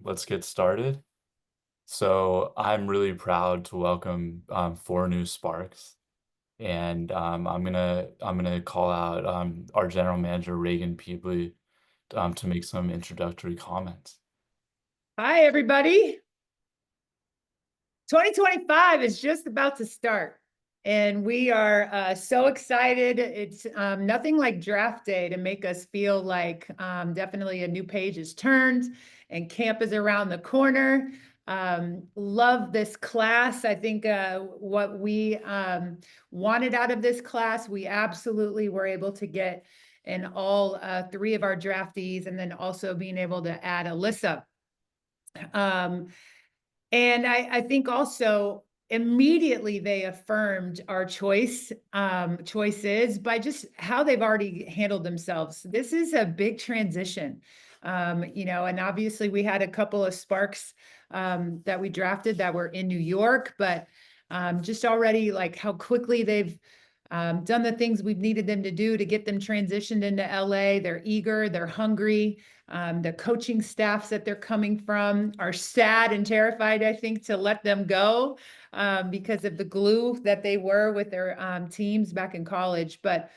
let's get started. So I'm really proud to welcome four new Sparks, and I'm gonna call out our general manager Reagan Peebly to make some introductory comments. Hi, everybody. 2025 is just about to start, and we are so excited. It's nothing like draft day to make us feel like definitely a new page is turned and camp is around the corner. Love this class. I think what we wanted out of this class, we absolutely were able to get in all three of our draftees, and then also being able to add Alyssa. And I think also immediately they affirmed our choices by just how they've already handled themselves. This is a big transition. And obviously we had a couple of sparks that we drafted that were in New York, but just already like how quickly they've done the things we've needed them to do to get them transitioned into LA. They're eager, they're hungry. The coaching staffs that they're coming from are sad and terrified, I think, to let them go because of the glue that they were with their teams back in college. But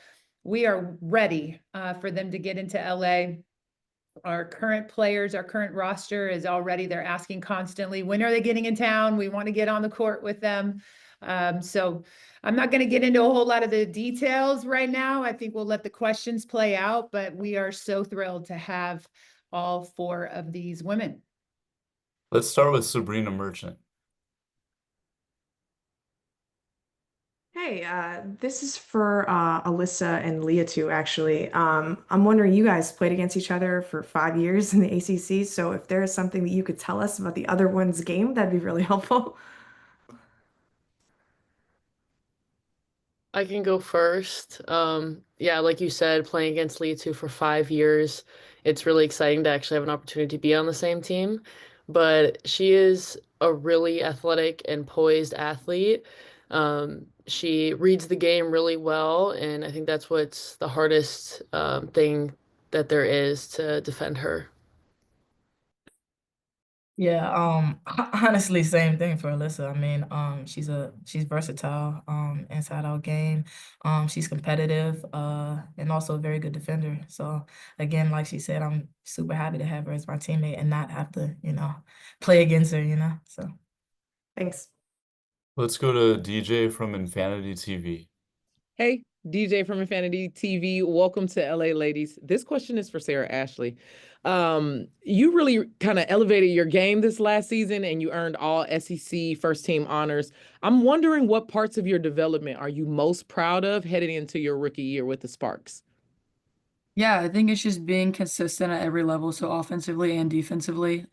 we are ready for them to get into LA. Our current players, our current roster is already, they're asking constantly, when are they getting in town? We want to get on the court with them. So I'm not going to get into a whole lot of the details right now. I think we'll let the questions play out, but we are so thrilled to have all four of these women. Let's start with Sabrina Merchant. Hey, this is for Alyssa and Liatu, actually. I'm wondering, you guys played against each other for 5 years in the ACC, so if there is something that you could tell us about the other one's game, that'd be really helpful. I can go first. Yeah, like you said, playing against Liatu for 5 years, it's really exciting to actually have an opportunity to be on the same team. But she is a really athletic and poised athlete. She reads the game really well, and I think that's what's the hardest thing that there is to defend her. Yeah, honestly, same thing for Alyssa. I mean, she's versatile, inside out game. She's competitive, and also a very good defender. So again, like she said, I'm super happy to have her as my teammate and not have to, play against her. So Thanks. Let's go to DJ from Infinity TV. Hey, DJ from Infinity TV. Welcome to LA, ladies. This question is for Sarah Ashlee. You really kind of elevated your game this last season and you earned all SEC first team honors. I'm wondering what parts of your development are you most proud of heading into your rookie year with the Sparks? Yeah, I think it's just being consistent at every level, so offensively and defensively.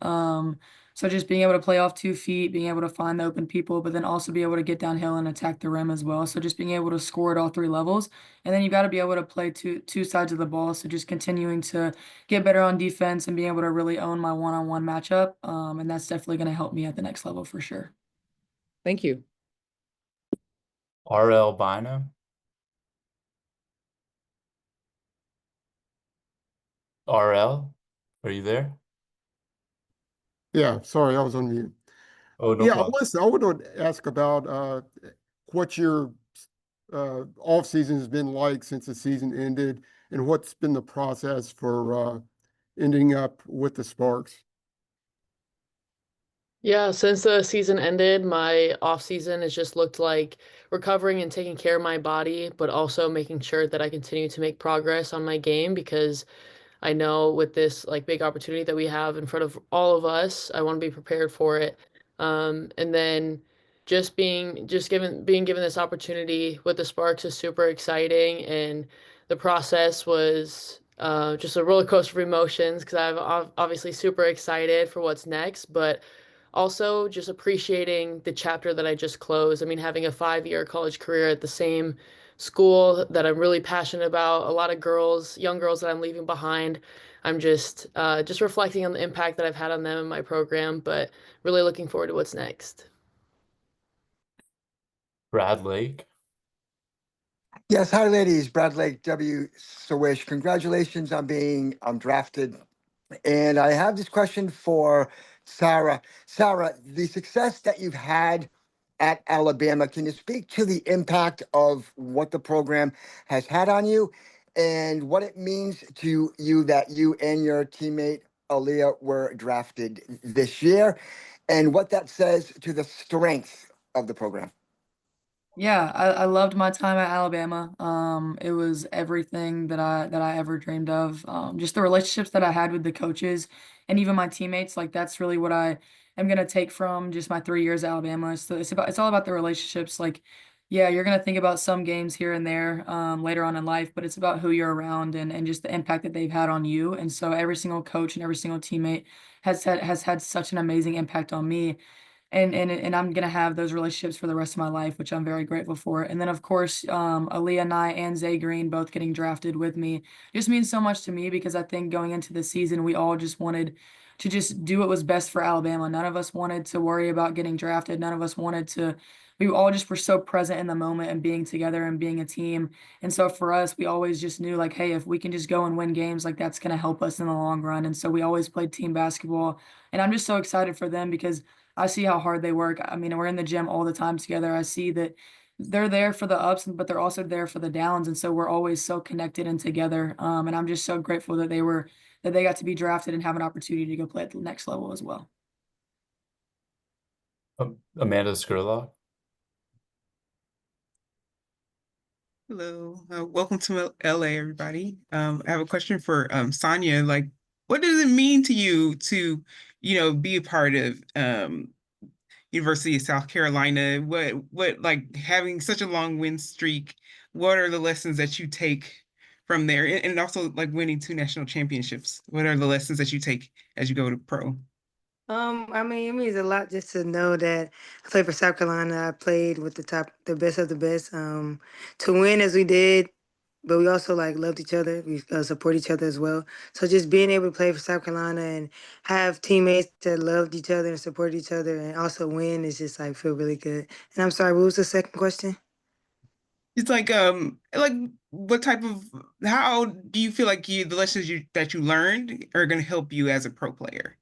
So just being able to play off 2 feet, being able to find the open people, but then also be able to get downhill and attack the rim as well. So just being able to score at all three levels, and then you got to be able to play two sides of the ball. So just continuing to get better on defense and being able to really own my one-on-one matchup. And that's definitely going to help me at the next level for sure. Thank you. RL Bynum. RL, are you there? Yeah, sorry, I was on mute. Oh, no Yeah, problem. listen, I want to ask about what your off season has been like since the season ended, and what's been the process for ending up with the Sparks. Yeah, since the season ended, my off season has just looked like recovering and taking care of my body, but also making sure that I continue to make progress on my game because I know with this like big opportunity that we have in front of all of us, I want to be prepared for it. And then being given this opportunity with the Sparks is super exciting, and the process was just a roller coaster of emotions because obviously super excited for what's next, but also just appreciating the chapter that I just closed. I mean, having a 5 year college career at the same school that I'm really passionate about, a lot of girls, young girls that I'm leaving behind. I'm just reflecting on the impact that I've had on them in my program, but really looking forward to what's next. Brad Lake. Yes, hi ladies. Brad Lake, W. Swish. Congratulations on being drafted. And I have this question for Sarah. Sarah, the success that you've had at Alabama, can you speak to the impact of what the program has had on you and what it means to you that you and your teammate Aaliyah were drafted this year and what that says to the strength of the program? Yeah, I loved my time at Alabama. It was everything that I ever dreamed of. Just the relationships that I had with the coaches and even my teammates, like that's really what I am gonna take from just my 3 years at Alabama. So it's all about the relationships. Like, yeah, you're gonna think about some games here and there later on in life, but it's about who you're around and just the impact that they've had on you. And so every single coach and every single teammate has had such an amazing impact on me and I'm gonna have those relationships for the rest of my life, which I'm very grateful for. And then of course, Aaliyah and I and Zay Green both getting drafted with me just means so much to me because I think going into the season, we all just wanted to just do what was best for Alabama. None of us wanted to worry about getting drafted. None of us wanted to. We all just were so present in the moment and being together and being a team. And so for us, we always just knew like, hey, if we can just go and win games, like that's gonna help us in the long run. And so we always played team basketball. And I'm just so excited for them because I see how hard they work. I mean, we're in the gym all the time together. I see that they're there for the ups, but they're also there for the downs. And so we're always so connected and together. And I'm just so grateful that they got to be drafted and have an opportunity to go play at the next level as well. Amanda Skurlock. Hello, welcome to LA, everybody. I have a question for Sania. Like, what does it mean to you to, be a part of University of South Carolina? What like having such a long win streak? What are the lessons that you take from there? And also like winning 2 national championships. What are the lessons that you take as you go to pro? I mean, it means a lot just to know that I played for South Carolina. I played with the best of the best. To win as we did, but we also like loved each other. We support each other as well. So just being able to play for South Carolina and have teammates that loved each other and supported each other and also win is just like feel really good. And I'm sorry, what was the second question? It's like what type of how do you feel like the lessons that you learned are going to help you as a pro player?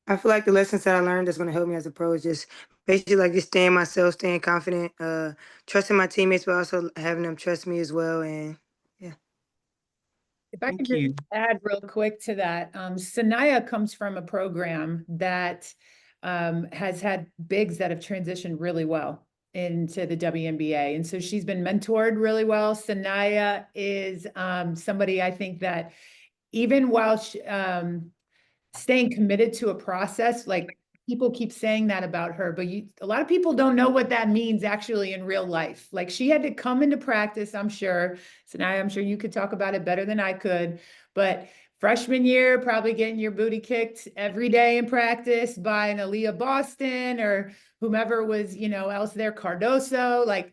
I feel like the lessons that I learned that's going to help me as a pro is just basically like just staying myself, staying confident, trusting my teammates, but also having them trust me as well. And yeah. If I can Thank just you. add real quick to that, Sania comes from a program that has had bigs that have transitioned really well into the WNBA. And so she's been mentored really well. Sania is somebody I think that even while staying committed to a process, like people keep saying that about her, but a lot of people don't know what that means actually in real life. Like she had to come into practice, I'm sure. So now I'm sure you could talk about it better than I could, but freshman year, probably getting your booty kicked every day in practice by an Aaliyah Boston or whomever was, else there, Cardoso. Like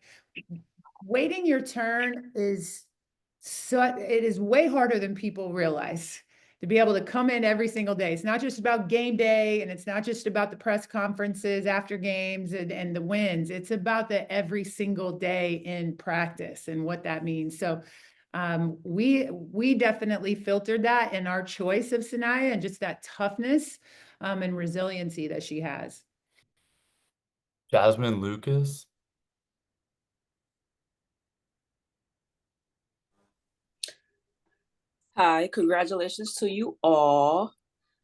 waiting your turn it is way harder than people realize to be able to come in every single day. It's not just about game day and it's not just about the press conferences after games and the wins. It's about the every single day in practice and what that means. So we definitely filtered that in our choice of Sania and just that toughness and resiliency that she has. Jasmine Lucas. Hi, congratulations to you all.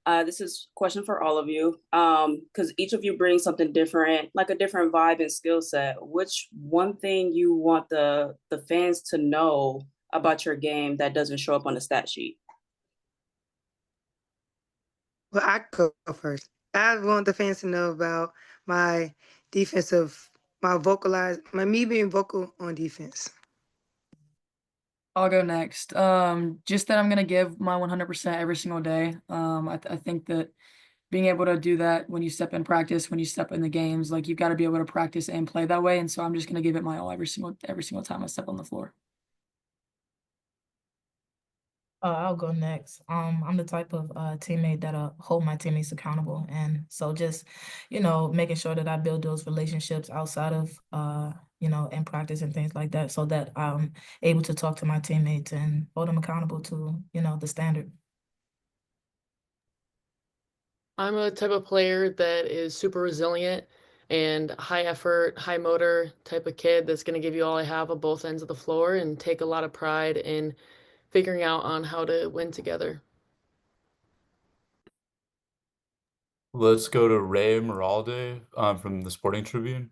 This is a question for all of you. Because each of you brings something different, like a different vibe and skill set. Which one thing you want the fans to know about your game that doesn't show up on the stat sheet? Well, I go first. I want the fans to know about my defensive, my me being vocal on defense. I'll go next. Just that I'm gonna give my 100% every single day. I think that being able to do that when you step in practice, when you step in the games, like you've got to be able to practice and play that way. And so I'm just gonna give it my all every single time I step on the floor. I'll go next. I'm the type of teammate that'll hold my teammates accountable, and so just, making sure that I build those relationships outside of in practice and things like that, so that I'm able to talk to my teammates and hold them accountable to the standard. I'm a type of player that is super resilient and high effort, high motor type of kid that's going to give you all I have on both ends of the floor and take a lot of pride in figuring out on how to win together. Let's go to Ray Miralde from the Sporting Tribune.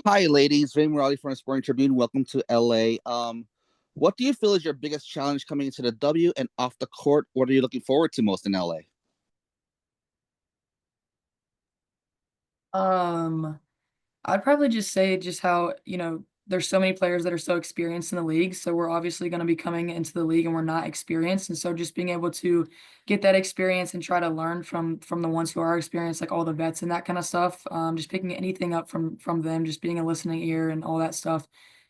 Hi, ladies. Ray Morali from the Sporting Tribune. Welcome to LA. What do you feel is your biggest challenge coming into the W and off the court? What are you looking forward to most in LA? I'd probably just say just how, there's so many players that are so experienced in the league. So we're obviously going to be coming into the league and we're not experienced. And so just being able to get that experience and try to learn from the ones who are experienced, like all the vets and that kind of stuff. Just picking anything up from them, just being a listening ear and all that stuff.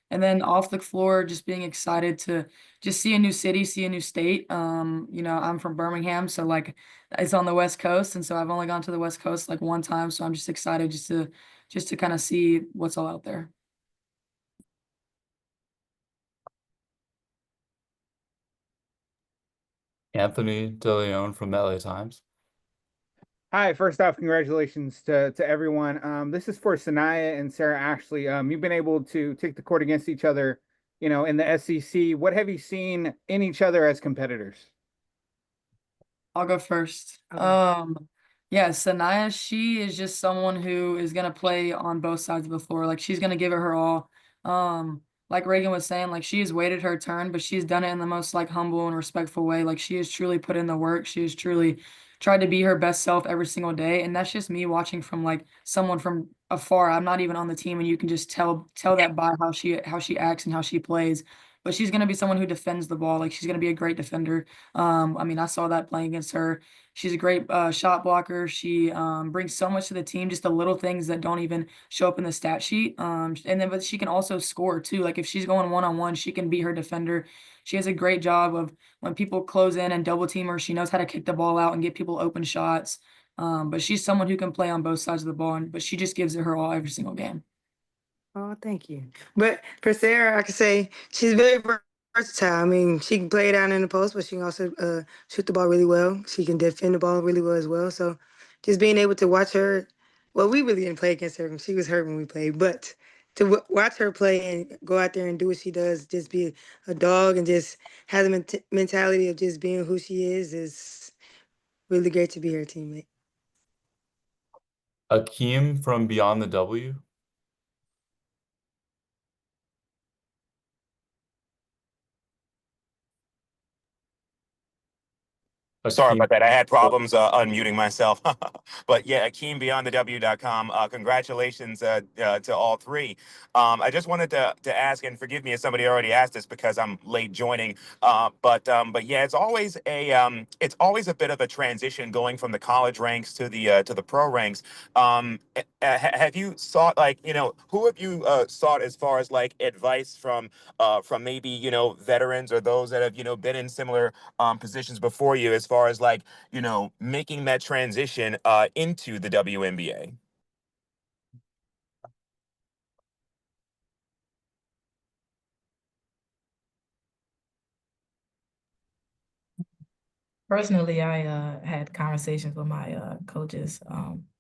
And then off the floor, just being excited to just see a new city, see a new state. I'm from Birmingham, so like it's on the West Coast, and so I've only gone to the West Coast like one time, so I'm just excited just to kind of see what's all out there. Anthony DeLeon from the LA Times. Hi, first off, congratulations to everyone. This is for Sania and Sarah Ashlee. You've been able to take the court against each other, in the SEC. What have you seen in each other as competitors? I'll go first. Okay. Yeah, Sania, she is just someone who is gonna play on both sides of the floor. Like she's gonna give it her all. Like Reagan was saying, like she has waited her turn, but she's done it in the most like humble and respectful way. Like she has truly put in the work. She has truly tried to be her best self every single day. And that's just me watching from like someone from afar. I'm not even on the team, and you can just tell that by how she acts and how she plays. But she's gonna be someone who defends the ball. Like she's gonna be a great defender. I mean, I saw that playing against her. She's a great shot blocker. She brings so much to the team, just the little things that don't even show up in the stat sheet. But she can also score too. Like if she's going one on one, she can be her defender. She has a great job of when people close in and double team her. She knows how to kick the ball out and get people open shots. But she's someone who can play on both sides of the ball, but she just gives it her all every single game. Oh, thank you. But for Sarah, I could say she's very versatile. I mean, she can play down in the post, but she can also shoot the ball really well. She can defend the ball really well as well. So just being able to watch her, well, we really didn't play against her. She was hurt when we played, but to watch her play and go out there and do what she does, just be a dog and just have the mentality of just being who she is really great to be her teammate. Akeem from Beyond the W. Sorry Akeem. about that. I had problems unmuting myself. But yeah, AkeemBeyondTheW.com. Congratulations to all three. I just wanted to ask, and forgive me if somebody already asked this because I'm late joining. But yeah, it's always a bit of a transition going from the college ranks to the pro ranks. Have you sought who have you sought as far as like advice from maybe veterans or those that have been in similar positions before you as far as like making that transition into the WNBA? Personally, I had conversations with my coaches,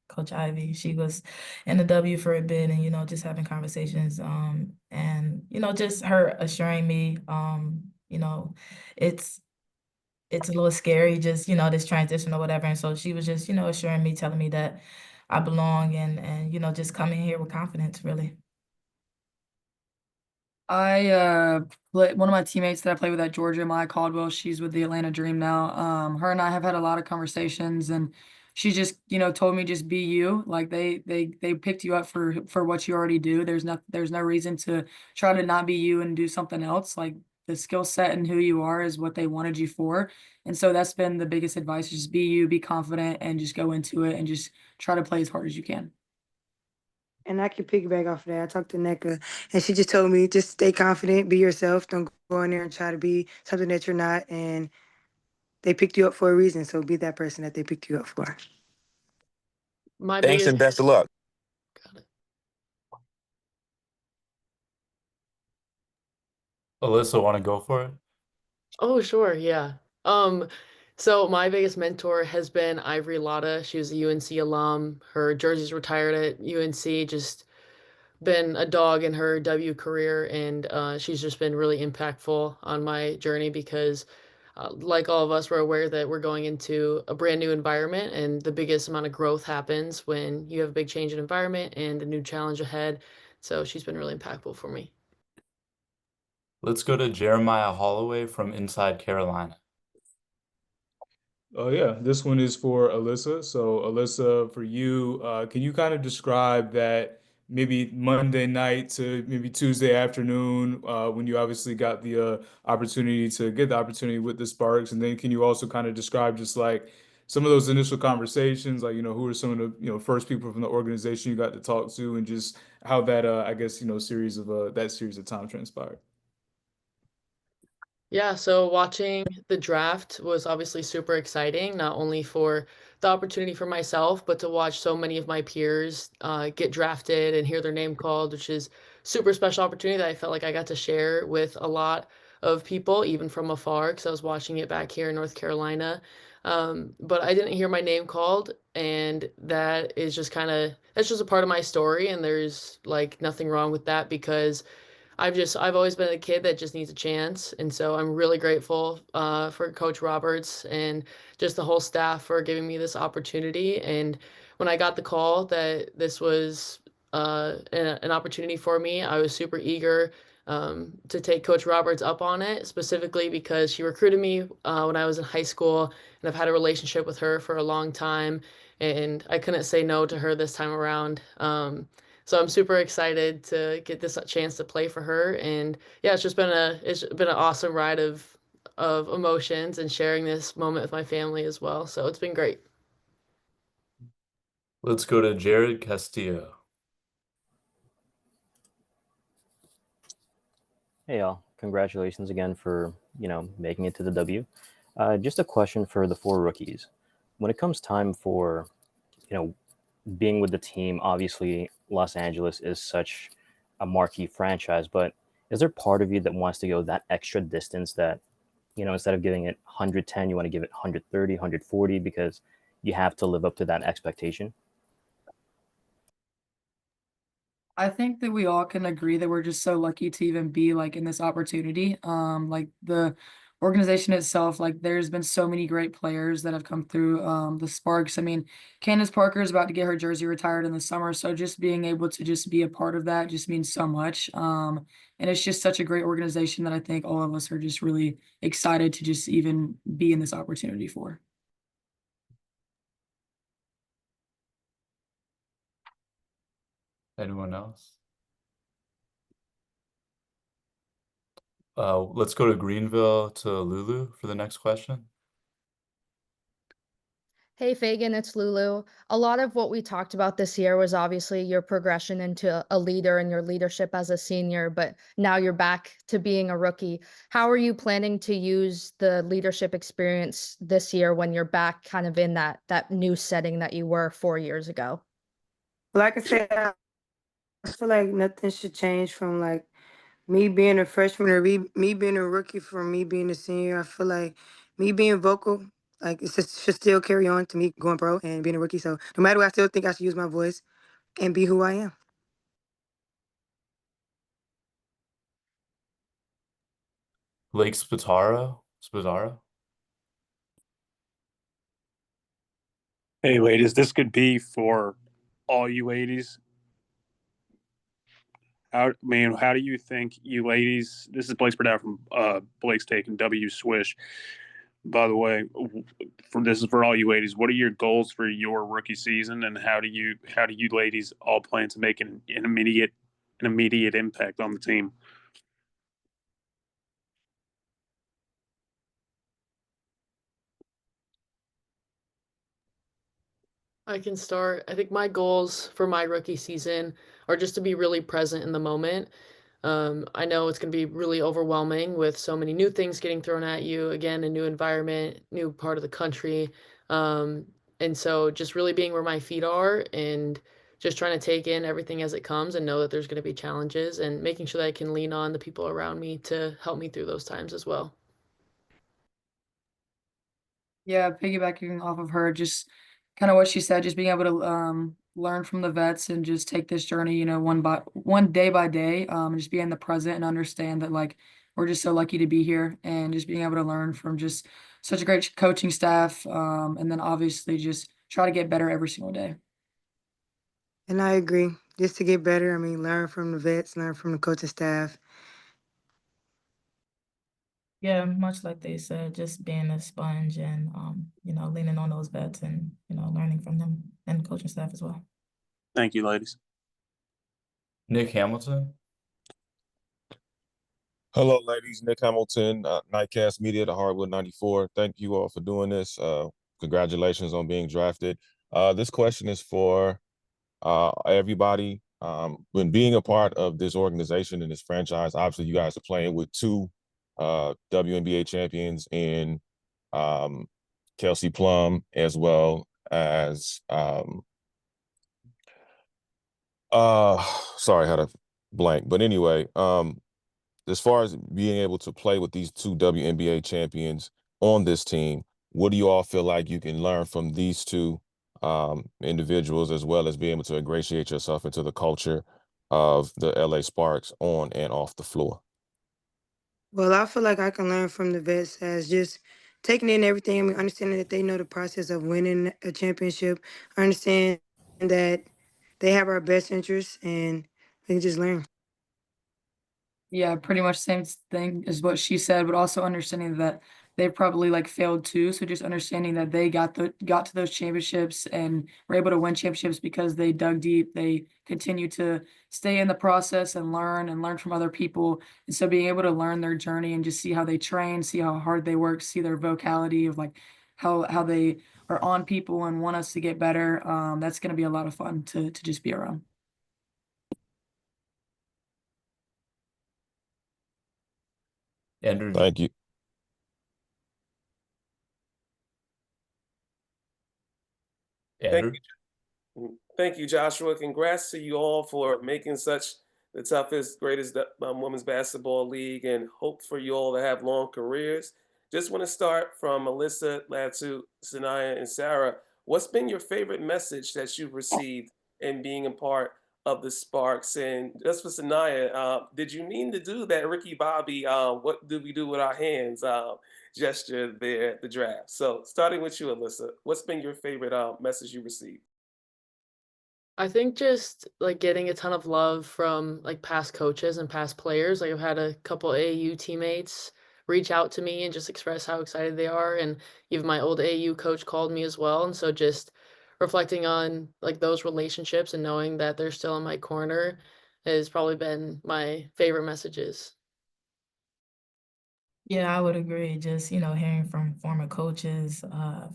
Coach Ivy. She was in the W for a bit, and just having conversations, and just her assuring me, it's it's a little scary, just this transition or whatever. And so she was just assuring me, telling me that I belong, and just coming here with confidence, really. One of my teammates that I play with at Georgia, Maya Caldwell, she's with the Atlanta Dream now. Her and I have had a lot of conversations, and she just, told me just be you. Like they picked you up for what you already do. There's no reason to try to not be you and do something else. Like the skill set and who you are is what they wanted you for. And so that's been the biggest advice, just be you, be confident, and just go into it and just try to play as hard as you can. And I can piggyback off of that. I talked to NECA, and she just told me, just stay confident, be yourself. Don't go in there and try to be something that you're not. And they picked you up for a reason, so be that person that they picked you up for. My Thanks biggest and best of luck. Alyssa, want to go for it? Oh, sure, yeah. Um, So my biggest mentor has been Ivory Lotta. She was a UNC alum. Her jersey's retired at UNC. Just been a dog in her W career, and she's just been really impactful on my journey because, like all of us, we're aware that we're going into a brand new environment, and the biggest amount of growth happens when you have a big change in environment and a new challenge ahead. So she's been really impactful for me. Let's go to Jeremiah Holloway from Inside Carolina. Oh yeah, this one is for Alyssa. So Alyssa, for you, can you kind of describe that maybe Monday night to maybe Tuesday afternoon, when you obviously got the opportunity to get the opportunity with the Sparks, and then can you also kind of describe just like some of those initial conversations, like who are some of the first people from the organization you got to talk to, and just how that I guess series of that series of time transpired. Yeah, so watching the draft was obviously super exciting, not only for the opportunity for myself, but to watch so many of my peers get drafted and hear their name called, which is super special opportunity that I felt like I got to share with a lot of people, even from afar, because I was watching it back here in North Carolina. But I didn't hear my name called, and that is just that's just a part of my story, and there's like nothing wrong with that because I've always been a kid that just needs a chance, and so I'm really grateful for Coach Roberts and just the whole staff for giving me this opportunity. And when I got the call that this was an opportunity for me, I was super eager to take Coach Roberts up on it, specifically because she recruited me when I was in high school, and I've had a relationship with her for a long time, and I couldn't say no to her this time around. So I'm super excited to get this chance to play for her, and yeah, it's been an awesome ride of emotions and sharing this moment with my family as well. So it's been great. Let's go to Jared Castillo. Hey y'all, congratulations again for, making it to the W. Just a question for the four rookies. When it comes time for, you know, being with the team, obviously Los Angeles is such a marquee franchise, but is there part of you that wants to go that extra distance that, instead of giving it 110, you want to give it 130, 140 because you have to live up to that expectation? I think that we all can agree that we're just so lucky to even be like in this opportunity. Like the organization itself, like there's been so many great players that have come through the Sparks. I mean, Candace Parker is about to get her jersey retired in the summer, so just being able to just be a part of that just means so much. And it's just such a great organization that I think all of us are just really excited to just even be in this opportunity for. Anyone else? Let's go to Greenville to Lulu for the next question. Hey Feagin, it's Lulu. A lot of what we talked about this year was obviously your progression into a leader and your leadership as a senior, but now you're back to being a rookie. How are you planning to use the leadership experience this year when you're back kind of in that new setting that you were 4 years ago? Like I said, I feel like nothing should change from like me being a freshman or me being a rookie from me being a senior. I feel like me being vocal, like it just should still carry on to me going pro and being a rookie. So no matter what, I still think I should use my voice and be who I am. Lake Spataro. Hey, ladies, this could be for all you ladies. How do you think you ladies? This is Blake Spredout from Blake's Take and W Swish. By the way, this is for all you ladies. What are your goals for your rookie season, and how do you ladies all plan to make an immediate impact on the team? I can start. I think my goals for my rookie season are just to be really present in the moment. I know it's going to be really overwhelming with so many new things getting thrown at you. Again, a new environment, new part of the country. Um, and so just really being where my feet are and just trying to take in everything as it comes and know that there's going to be challenges and making sure that I can lean on the people around me to help me through those times as well. Yeah, piggybacking off of her, just kind of what she said, just being able to learn from the vets and just take this journey, you know, one day by day, just be in the present and understand that like we're just so lucky to be here and just being able to learn from just such a great coaching staff, and then obviously just try to get better every single day. And I agree. Just to get better, I mean, learn from the vets, learn from the coaching staff. Yeah, much like they said, just being a sponge and you know, leaning on those vets and, you know, learning from them and coaching staff as well. Thank you, ladies. Nick Hamilton. Hello, ladies. Nick Hamilton, Nightcast Media, the Hardwood 94. Thank you all for doing this. Congratulations on being drafted. This question is for everybody. When being a part of this organization and this franchise, obviously you guys are playing with two WNBA champions in Kelsey Plum, as well as sorry, I had a blank. But anyway, as far as being able to play with these two WNBA champions on this team, what do you all feel like you can learn from these two individuals, as well as being able to ingratiate yourself into the culture of the LA Sparks on and off the floor? Well, I feel like I can learn from the vets as just taking in everything. I mean, understanding that they know the process of winning a championship. I understand that they have our best interests, and we can just learn. Yeah, pretty much same thing as what she said, but also understanding that they've probably like failed too. So just understanding that they got to those championships and were able to win championships because they dug deep. They continue to stay in the process and learn from other people. And so being able to learn their journey and just see how they train, see how hard they work, see their vocality of like how they are on people and want us to get better. That's gonna be a lot of fun to just be around. Andrew. Thank you. Andrew. Thank you, Joshua. Congrats to you all for making such the toughest, greatest women's basketball league, and hope for you all to have long careers. Just want to start from Alyssa, Liatu, Sania, and Sarah. What's been your favorite message that you've received in being a part of the Sparks? And just for Sania, did you mean to do that Ricky Bobby, what do we do with our hands gesture there at the draft? So starting with you, Alyssa, what's been your favorite message you received? I think just like getting a ton of love from like past coaches and past players. Like I've had a couple AAU teammates reach out to me and just express how excited they are. And even my old AAU coach called me as well. And so just reflecting on like those relationships and knowing that they're still in my corner has probably been my favorite messages. Yeah, I would agree. Just, you know, hearing from former coaches,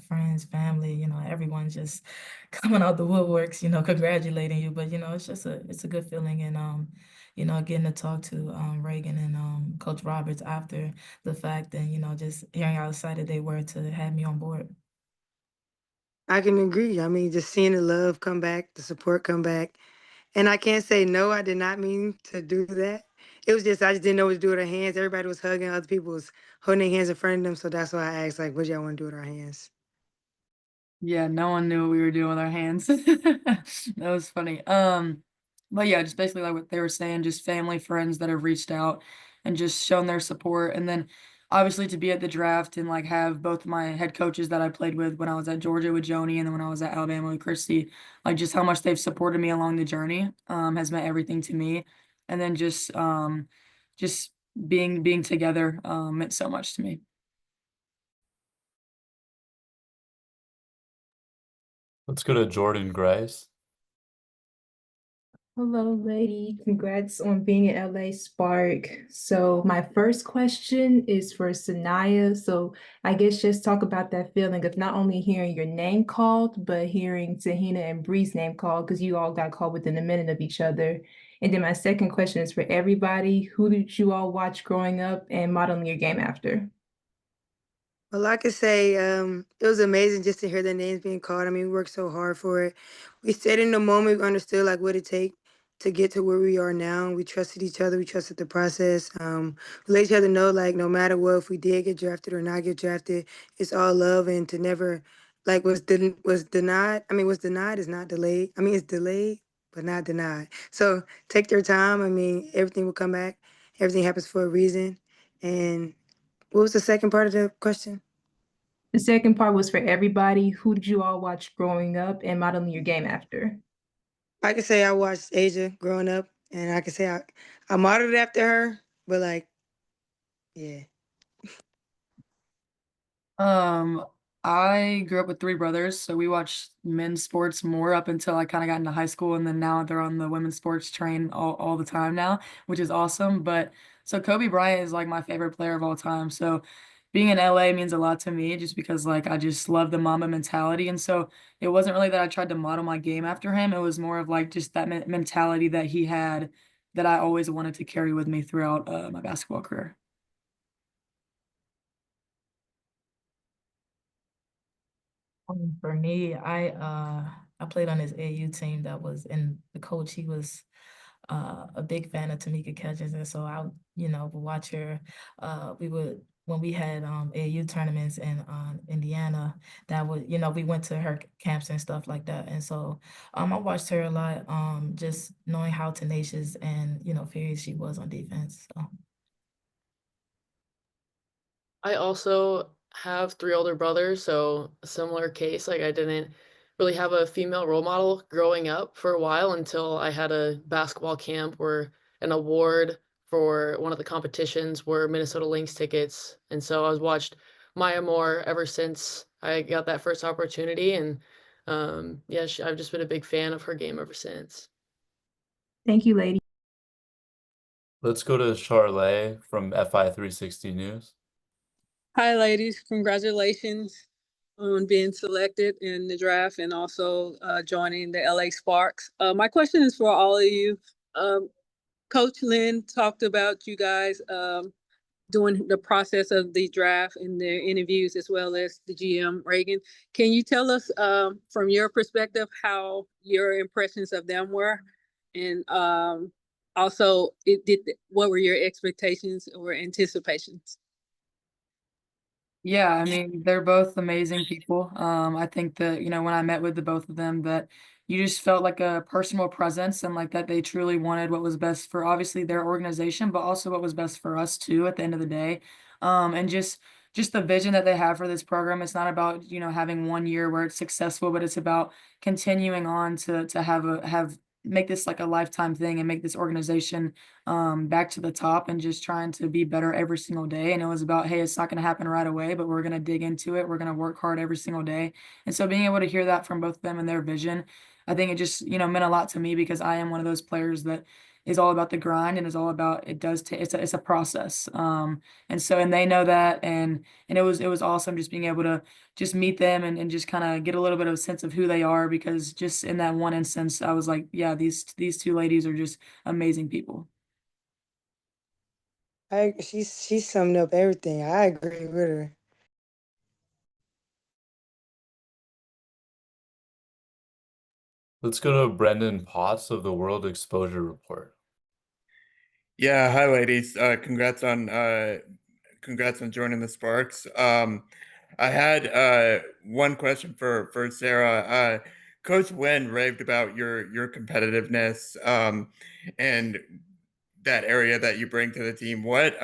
friends, family, you know, everyone just coming out the woodworks, you know, congratulating you. But, you know, it's a good feeling and you know, getting to talk to Reagan and Coach Roberts after the fact and, you know, just hearing how excited they were to have me on board. I can agree. I mean, just seeing the love come back, the support come back. And I can't say no, I did not mean to do that. It was just I just didn't know what to do with our hands. Everybody was hugging, other people was holding their hands in front of them. So that's why I asked, like, what y'all want to do with our hands? Yeah, no one knew what we were doing with our hands. That was funny. But yeah, just basically like what they were saying, just family, friends that have reached out and just shown their support. And then obviously to be at the draft and like have both my head coaches that I played with when I was at Georgia with Joni and then when I was at Alabama with Christy, like just how much they've supported me along the journey, has meant everything to me. And then just being together, meant so much to me. Let's go to Jordan Grace. Hello, lady. Congrats on being an LA Spark. So my first question is for Sania. So I guess just talk about that feeling of not only hearing your name called, but hearing Tahina and Bree's name called, because you all got called within a minute of each other. And then my second question is for everybody. Who did you all watch growing up and modeling your game after? Well, I could say it was amazing just to hear their names being called. I mean, we worked so hard for it. We stayed in the moment. We understood like what it take. to get to where we are now. We trusted each other. We trusted the process. We let each other know, like, no matter what, if we did get drafted or not get drafted, it's all love, and to never, like, was denied. I mean, was denied is not delayed. I mean, it's delayed, but not denied. So take your time. I mean, everything will come back. Everything happens for a reason. And what was the second part of the question? The second part was for everybody. Who did you all watch growing up and modeling your game after? I can say I watched Asia growing up, and I can say I modeled it after her, but like, yeah. Um, I grew up with three brothers, so we watched men's sports more up until I kind of got into high school, and then now they're on the women's sports train all the time now, which is awesome. But so Kobe Bryant is like my favorite player of all time. So being in LA means a lot to me just because like I just love the Mamba mentality. And so it wasn't really that I tried to model my game after him. It was more of like just that mentality that he had that I always wanted to carry with me throughout my basketball career. For me, I played on his AU team that was in the coach. He was a big fan of Tamika Catchings, and so I, would watch her. We would when we had AU tournaments in Indiana. That would, we went to her camps and stuff like that, and so I watched her a lot. Just knowing how tenacious and furious she was on defense. So. I also have three older brothers, so a similar case. Like I didn't really have a female role model growing up for a while until I had a basketball camp where an award for one of the competitions were Minnesota Lynx tickets. And so I was watched Maya Moore ever since I got that first opportunity. And yeah, I've just been a big fan of her game ever since. Thank you, lady. Let's go to Charlotte from FI 360 News. Hi, ladies. Congratulations on being selected in the draft and also joining the LA Sparks. My question is for all of you. Coach Lynn talked about you guys doing the process of the draft and their interviews as well as the GM, Reagan. Can you tell us from your perspective how your impressions of them were? And also, what were your expectations or anticipations? Yeah, I mean, they're both amazing people. I think that, when I met with the both of them, that you just felt like a personal presence and like that they truly wanted what was best for obviously their organization, but also what was best for us too at the end of the day. And just the vision that they have for this program. It's not about, having one year where it's successful, but it's about continuing on to have make this like a lifetime thing and make this organization back to the top and just trying to be better every single day. And it was about, hey, it's not going to happen right away, but we're going to dig into it. We're going to work hard every single day. And so being able to hear that from both of them and their vision, I think it just, meant a lot to me because I am one of those players that is all about the grind and is all about it does take it's a process. And they know that and it was awesome just being able to just meet them and just kind of get a little bit of a sense of who they are because just in that one instance I was like, yeah, these two ladies are just amazing people. She summed up everything. I agree with her. Let's go to Brendan Potts of the World Exposure Report. Yeah, hi ladies. Congrats on joining the Sparks. I had one question for Sarah. Coach Wynn raved about your competitiveness and that area that you bring to the team. What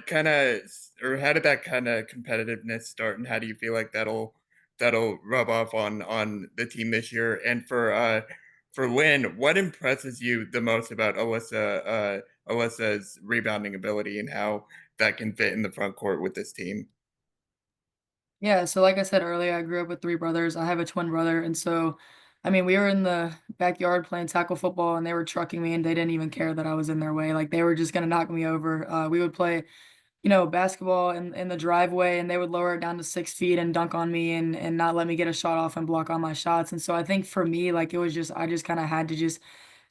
kind of or how did that kind of competitiveness start, and how do you feel like that'll rub off on the team this year? And for Lynn, what impresses you the most about Alyssa's rebounding ability and how that can fit in the front court with this team? Yeah, so like I said earlier, I grew up with three brothers. I have a twin brother, and so I mean, we were in the backyard playing tackle football, and they were trucking me, and they didn't even care that I was in their way. Like they were just gonna knock me over. We would play, basketball in the driveway, and they would lower it down to 6 feet and dunk on me and not let me get a shot off and block all my shots. And so I think for me, like it was just I just kind of had to just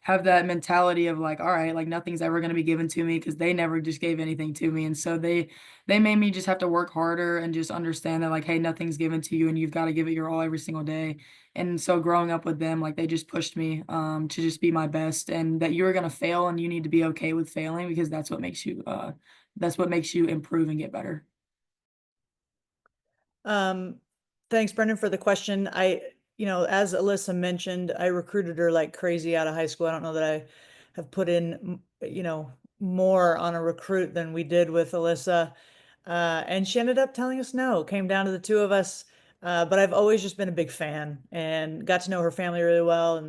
have that mentality of like, all right, like nothing's ever going to be given to me because they never just gave anything to me. And so they made me just have to work harder and just understand that like, hey, nothing's given to you and you've got to give it your all every single day. And so growing up with them, like they just pushed me to just be my best and that you're going to fail and you need to be okay with failing because that's what makes you improve and get better. Thanks, Brendan, for the question. As Alyssa mentioned, I recruited her like crazy out of high school. I don't know that I have put in, more on a recruit than we did with Alyssa. And she ended up telling us no. It came down to the two of us. But I've always just been a big fan and got to know her family really well.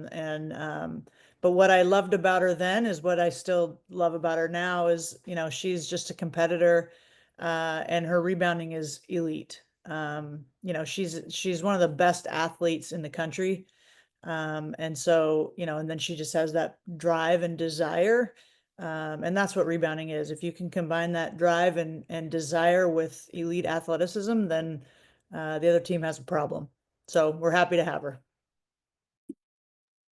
But what I loved about her then is what I still love about her now is, she's just a competitor, and her rebounding is elite. She's one of the best athletes in the country. And so, and then she just has that drive and desire. And that's what rebounding is. If you can combine that drive and desire with elite athleticism, then the other team has a problem. So we're happy to have her.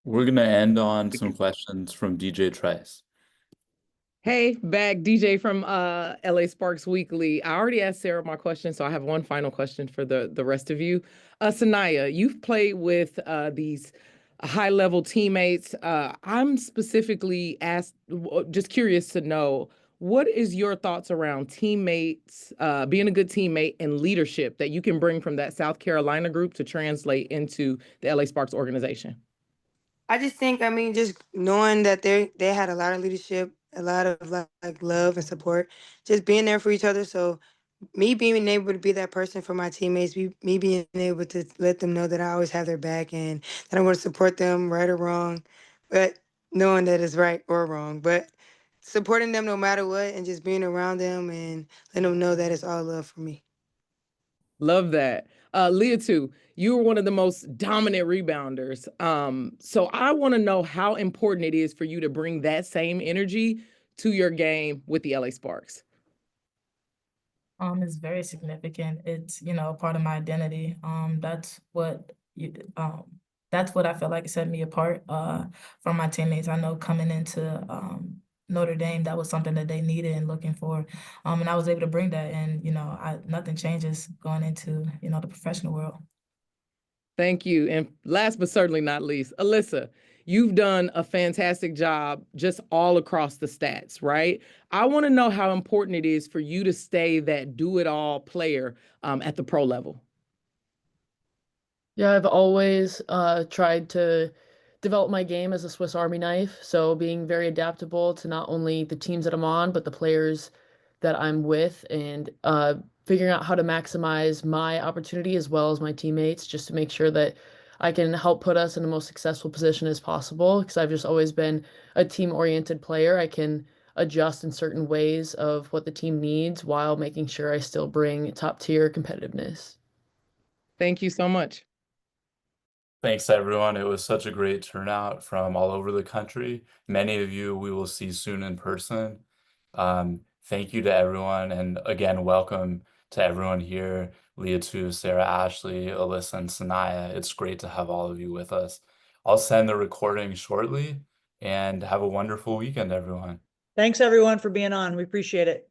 We're gonna end on some questions from DJ Trice. Hey, back DJ from LA Sparks Weekly. I already asked Sarah my question, so I have one final question for the rest of you. Sania, you've played with these high-level teammates. I'm specifically just curious to know, what is your thoughts around teammates, being a good teammate and leadership that you can bring from that South Carolina group to translate into the LA Sparks organization? I just think, just knowing that they had a lot of leadership, a lot of like love and support, just being there for each other. So me being able to be that person for my teammates, me being able to let them know that I always have their back and that I'm going to support them, right or wrong, but knowing that it's right or wrong, but supporting them no matter what and just being around them and letting them know that it's all love for me. Love that. Liatu, you were one of the most dominant rebounders. So I want to know how important it is for you to bring that same energy to your game with the LA Sparks. It's very significant. It's, part of my identity. That's what I feel like set me apart from my teammates. I know coming into Notre Dame, that was something that they needed and looking for. And I was able to bring that, and nothing changes going into, the professional world. Thank you. And last but certainly not least, Alyssa, you've done a fantastic job just all across the stats, right? I want to know how important it is for you to stay that do-it-all player at the pro level. Yeah, I've always tried to develop my game as a Swiss Army knife. So being very adaptable to not only the teams that I'm on, but the players that I'm with, and figuring out how to maximize my opportunity as well as my teammates, just to make sure that I can help put us in the most successful position as possible. Because I've just always been a team-oriented player. I can adjust in certain ways of what the team needs while making sure I still bring top-tier competitiveness. Thank you so much. Thanks, everyone. It was such a great turnout from all over the country. Many of you we will see soon in person. Thank you to everyone. And again, welcome to everyone here, Liatu, Sarah, Ashlee, Alyssa, and Sania. It's great to have all of you with us. I'll send the recording shortly, and have a wonderful weekend, everyone. Thanks, everyone, for being on. We appreciate it.